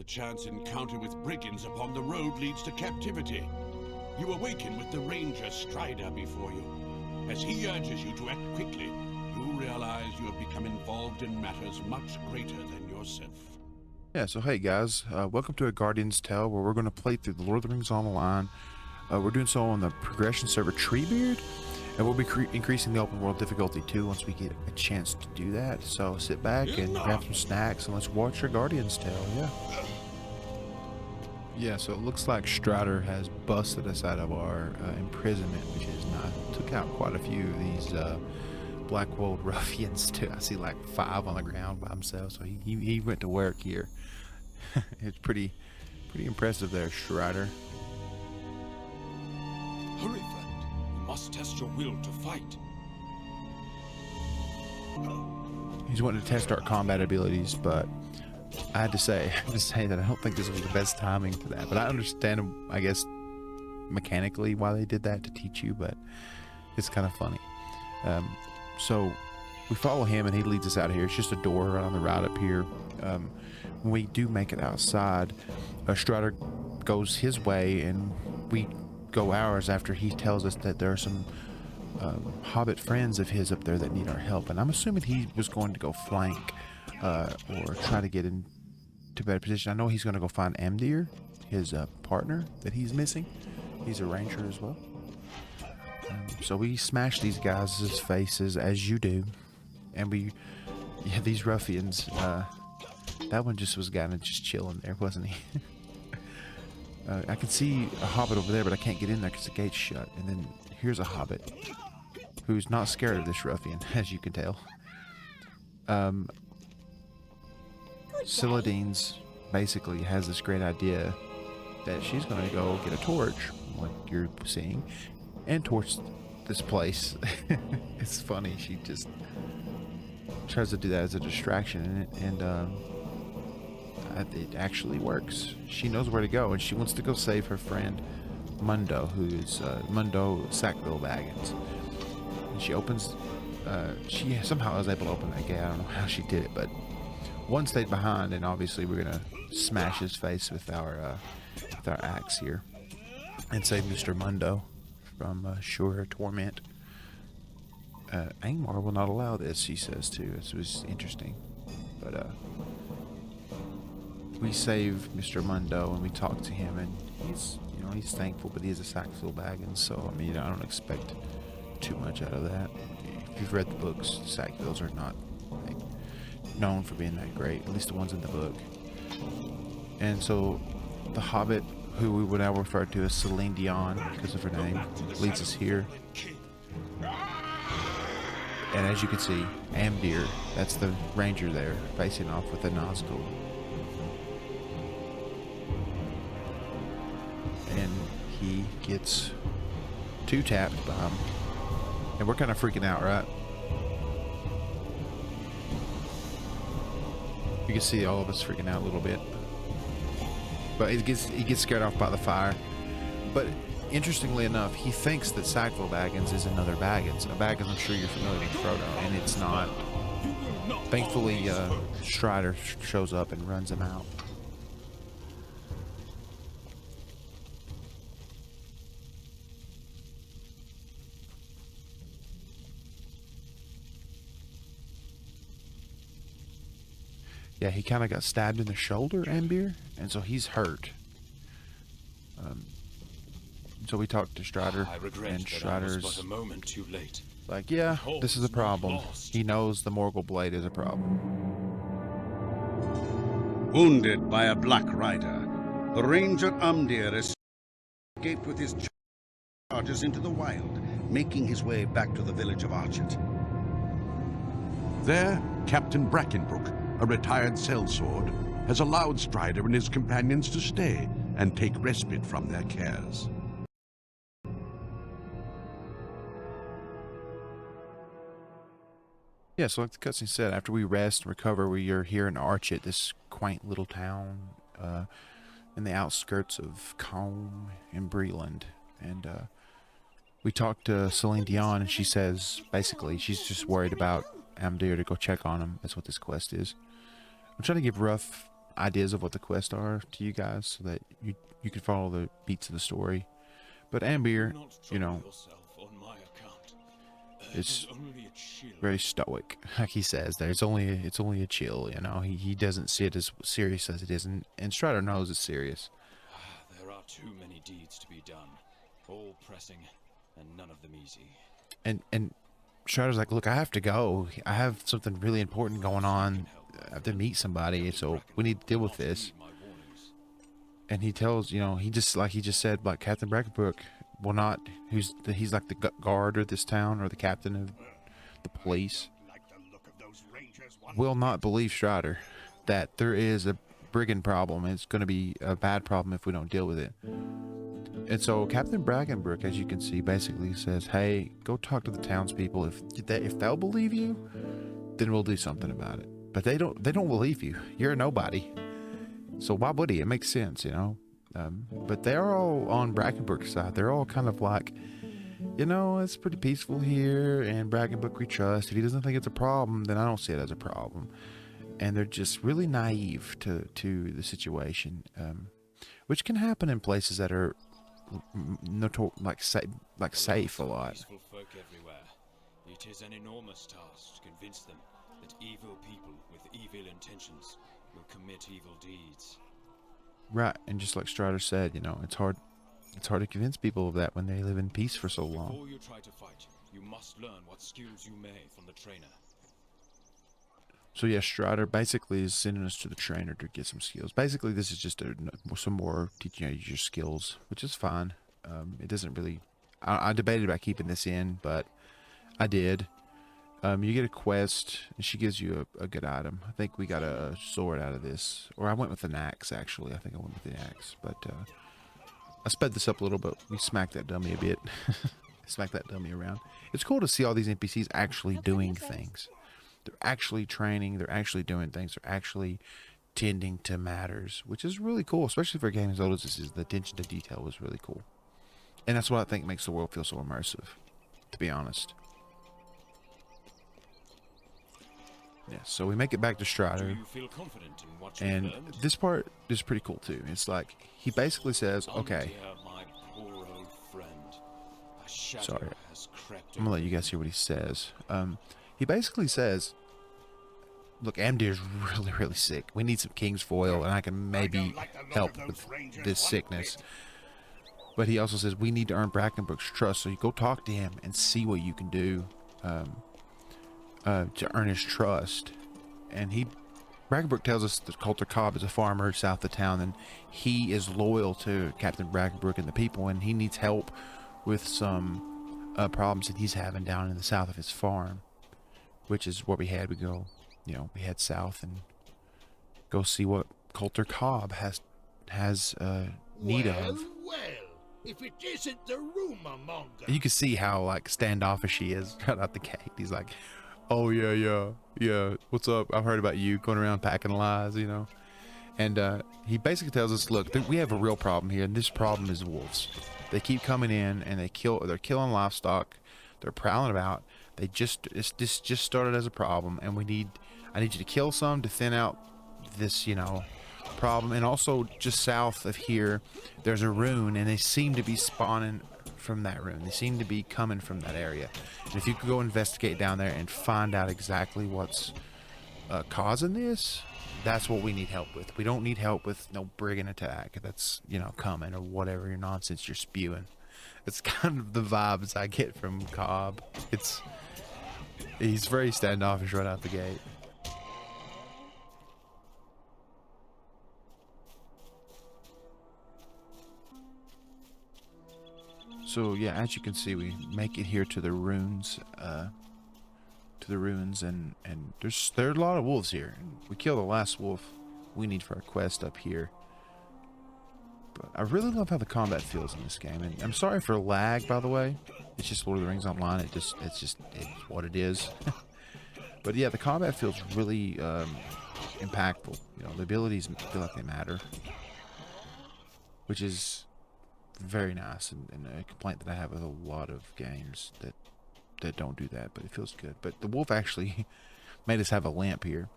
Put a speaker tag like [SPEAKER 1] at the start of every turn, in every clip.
[SPEAKER 1] chance encounter with brigands upon the road leads to captivity. You awaken with the Ranger Strider before you. As he urges you to act quickly, you realize you have become involved in matters much greater than yourself.
[SPEAKER 2] Yeah, so hey guys, welcome to A Guardian's Tale, where we're going to play through the Lord of the Rings Online. We're doing so on the progression server Treebeard, and we'll be increasing the open world difficulty too once we get a chance to do that. So sit back and grab some snacks and let's watch A Guardian's Tale, yeah. Yeah, so it looks like Strider has busted us out of our imprisonment, which is nice. Took out quite a few of these Blackwold ruffians too. I see like 5 on the ground by himself, so he went to work here. It's pretty impressive there, Strider.
[SPEAKER 1] Hurry, friend. You must test your will to fight.
[SPEAKER 2] He's wanting to test our combat abilities, but I had to say that I don't think this was the best timing for that. But I understand, I guess, mechanically why they did that to teach you, but it's kind of funny. So we follow him and he leads us out of here. It's just a door right on the right up here. When we do make it outside, Strider goes his way and we go ours after he tells us that there are some hobbit friends of his up there that need our help. And I'm assuming he was going to go flank or try to get into better position. I know he's going to go find Amdir, his partner that he's missing. He's a ranger as well. So we smash these guys' faces as you do, and these ruffians. That one just was kind of just chilling there, wasn't he? I can see a hobbit over there, but I can't get in there because the gate's shut. And then here's a hobbit who's not scared of this ruffian, as you can tell. Siladine's basically has this great idea that she's going to go get a torch, like you're seeing, and torch this place. It's funny, she just tries to do that as a distraction, and it actually works. She knows where to go, and she wants to go save her friend Mundo, who is Mundo Sackville Baggins. And she opens, she somehow was able to open that gate. I don't know how she did it, but one stayed behind, and obviously we're gonna smash his face with our axe here and save Mr. Mundo from sure torment. Angmar will not allow this, he says too. This was interesting, but we save Mr. Mundo and we talk to him, and he's thankful, but he is a Sackville Baggins, so I mean I don't expect too much out of that. If you've read the books, Sackvilles are not known for being that great, at least the ones in the book. And so the hobbit, who we would now refer to as Celine Dion because of her name, leads us here. And as you can see, Amdir, that's the ranger there, facing off with the Nazgul. And he gets 2 tapped by him. And we're kind of freaking out, right? You can see all of us freaking out a little bit. But he gets scared off by the fire. But interestingly enough, he thinks that Sackville Baggins is another Baggins. A Baggins I'm sure you're familiar with, Frodo, and it's not. Thankfully, Strider shows up and runs him out. Yeah, he kind of got stabbed in the shoulder, Amdir, and so he's hurt. So we talked to Strider, and Strider's
[SPEAKER 1] but a moment too late.
[SPEAKER 2] Like, yeah, this is a problem. He knows the Morgul Blade is a problem.
[SPEAKER 3] Wounded by a Black Rider, the Ranger Amdir escaped with his charges into the wild, making his way back to the village of Archet.
[SPEAKER 1] There, Captain Brackenbrook, a retired sellsword, has allowed Strider and his companions to stay and take respite from their cares.
[SPEAKER 2] Yeah, so like the cutscene said, after we rest and recover, we are here in Archet, this quaint little town in the outskirts of Combe and Breland. And we talked to Celine Dion, and she says, basically, she's just worried about Amdir to go check on him. That's what this quest is. I'm trying to give rough ideas of what the quests are to you guys, so that you can follow the beats of the story. But Ambir, you know, it's very stoic, like he says. There, it's only a chill. You know, he doesn't see it as serious as it is, and Strider knows it's serious.
[SPEAKER 4] There are too many deeds to be done, all pressing, and none of them easy.
[SPEAKER 2] And Strider's like, look, I have to go. I have something really important going on. I have to meet somebody, so we need to deal with this. And he tells, you know, he just said, like Captain Brackenbrook will not, he's like the guard of this town, or the captain of the police, will not believe Strider that there is a brigand problem. It's going to be a bad problem if we don't deal with it. And so Captain Brackenbrook, as you can see, basically says, hey, go talk to the townspeople. If they'll believe you, then we'll do something about it. But they don't believe you. You're a nobody. So why would he? It makes sense, you know. But they're all on Brackenbrook's side. They're all kind of like, you know, it's pretty peaceful here, and Brackenbrook we trust. If he doesn't think it's a problem, then I don't see it as a problem. And they're just really naive to the situation, which can happen in places that are safe a lot.
[SPEAKER 4] Peaceful folk everywhere. It is an enormous task to convince them that evil people with evil intentions will commit evil deeds.
[SPEAKER 2] Right, and just like Strider said, you know, it's hard to convince people of that when they live in peace for so long.
[SPEAKER 4] Before you try to fight, you must learn what skills you may from the trainer.
[SPEAKER 2] So yeah, Strider basically is sending us to the trainer to get some skills. Basically, this is just some more teaching you your skills, which is fine. It doesn't really... I debated about keeping this in, but I did. You get a quest, and she gives you a good item. I think we got a sword out of this. Or I went with an axe, actually. I think I went with the axe. But I sped this up a little bit. We smacked that dummy a bit. Smacked that dummy around. It's cool to see all these NPCs actually doing things. They're actually training. They're actually doing things. They're actually tending to matters, which is really cool, especially for a game as old as this is. The attention to detail was really cool. And that's what I think makes the world feel so immersive, to be honest. Yeah, so we make it back to Strider.
[SPEAKER 4] Do you feel confident in what you
[SPEAKER 2] And
[SPEAKER 4] learned?
[SPEAKER 2] this part is pretty cool too. It's like, he basically says, okay,
[SPEAKER 4] Dear, my poor old friend. A shadow
[SPEAKER 2] sorry,
[SPEAKER 4] has crept
[SPEAKER 2] I'm gonna let you guys hear what he says. He basically says, look, Amdir's really, really sick. We need some King's Foil, and I can maybe help with this sickness. But he also says, we need to earn Brackenbrook's trust, so you go talk to him and see what you can do to earn his trust. And Brackenbrook tells us that Coulter Cobb is a farmer south of town, and he is loyal to Captain Brackenbrook and the people, and he needs help with some problems that he's having down in the south of his farm, which is where we head. We go, you know, we head south and go see what Coulter Cobb has need of.
[SPEAKER 5] Well, if it isn't the rumor monger.
[SPEAKER 2] And you can see how like standoffish he is right out the gate. He's like, oh yeah, what's up? I've heard about you going around packing lies, you know. And he basically tells us, look, we have a real problem here, and this problem is wolves. They keep coming in and they're killing livestock. They're prowling about. This just started as a problem, and I need you to kill some to thin out this, you know, problem. And also just south of here, there's a rune, and they seem to be spawning from that rune. They seem to be coming from that area. And if you could go investigate down there and find out exactly what's causing this, that's what we need help with. We don't need help with no brigand attack that's, you know, coming, or whatever your nonsense you're spewing. It's kind of the vibes I get from Cobb. He's very standoffish right out the gate. So yeah, as you can see, we make it here to the ruins, and there are a lot of wolves here. We kill the last wolf we need for our quest up here. But I really love how the combat feels in this game, and I'm sorry for lag, by the way. It's just Lord of the Rings Online. It's what it is. But yeah, the combat feels really impactful. You know, the abilities feel like they matter, which is very nice, and a complaint that I have with a lot of games that don't do that, but it feels good. But the wolf actually made us have a lamp here,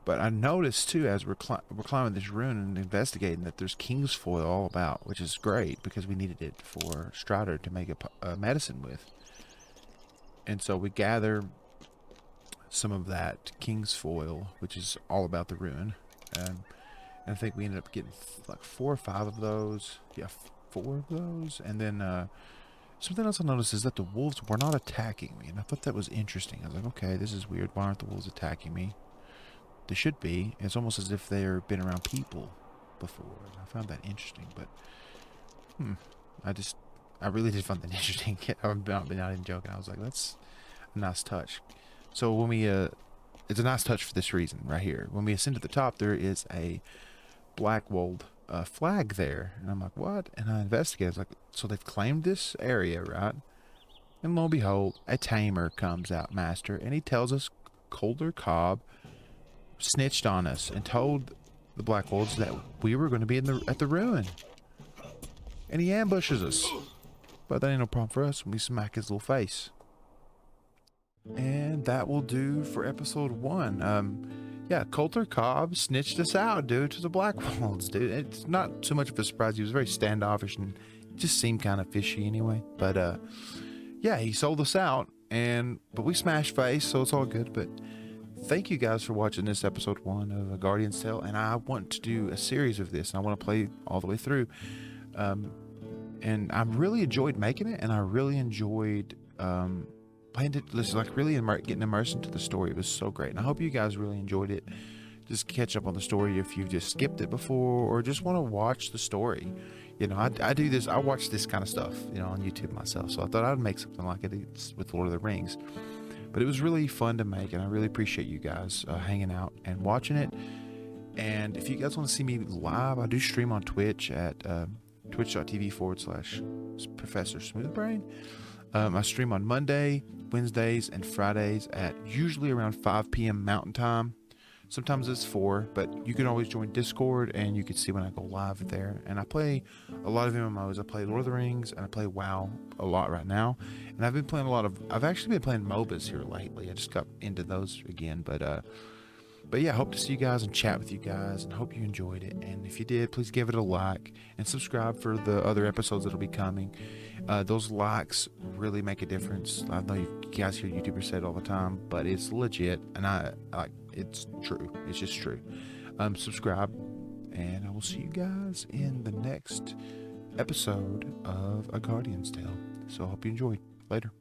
[SPEAKER 2] But I noticed too, as we're climbing this rune and investigating, that there's king's foil all about, which is great because we needed it for Strider to make a medicine with. And so we gather some of that king's foil, which is all about the rune. And I think we ended up getting like 4 or 5 of those. Yeah, 4 of those. And then something else I noticed is that the wolves were not attacking me. And I thought that was interesting. I was like, okay, this is weird. Why aren't the wolves attacking me? They should be. It's almost as if they've been around people before. And I found that interesting. But, I really did find that interesting. I'm not even joking. I was like, that's a nice touch. So when we, it's a nice touch for this reason right here. When we ascend to the top, there is a Blackwold flag there. And I'm like, what? And I investigated. I was like, so they've claimed this area, right? And lo and behold, a tamer comes out, master, and he tells us Colder Cobb snitched on us and told the Blackwolds that we were going to be at the ruin. And he ambushes us. But that ain't no problem for us when we smack his little face. And that will do for episode 1. Yeah, Coulter Cobb snitched us out, dude, to the Blackwolds, dude. It's not too much of a surprise. He was very standoffish and just seemed kind of fishy anyway. But yeah, he sold us out, but we smashed face, so it's all good. But thank you guys for watching this episode 1 of A Guardian's Tale, and I want to do a series of this, and I want to play all the way through. And I really enjoyed making it, and I really enjoyed playing it, just like really getting immersed into the story. It was so great, and I hope you guys really enjoyed it. Just catch up on the story if you've just skipped it before, or just want to watch the story. You know, I do this. I watch this kind of stuff, you know, on YouTube myself. So I thought I'd make something like it with Lord of the Rings. But it was really fun to make, and I really appreciate you guys hanging out and watching it. And if you guys want to see me live, I do stream on Twitch at twitch.tv/Professor Smoothbrain. I stream on Monday, Wednesdays, and Fridays at usually around 5 p.m. Mountain Time. Sometimes it's 4, but you can always join Discord, and you can see when I go live there. And I play a lot of MMOs. I play Lord of the Rings, and I play WoW a lot right now. And I've actually been playing MOBAs here lately. I just got into those again. But yeah, I hope to see you guys and chat with you guys, and hope you enjoyed it. And if you did, please give it a like and subscribe for the other episodes that'll be coming. Those likes really make a difference. I know you guys hear YouTubers say it all the time, but it's legit, and it's true. It's just true. Subscribe, and I will see you guys in the next episode of A Guardian's Tale. So I hope you enjoyed. Later.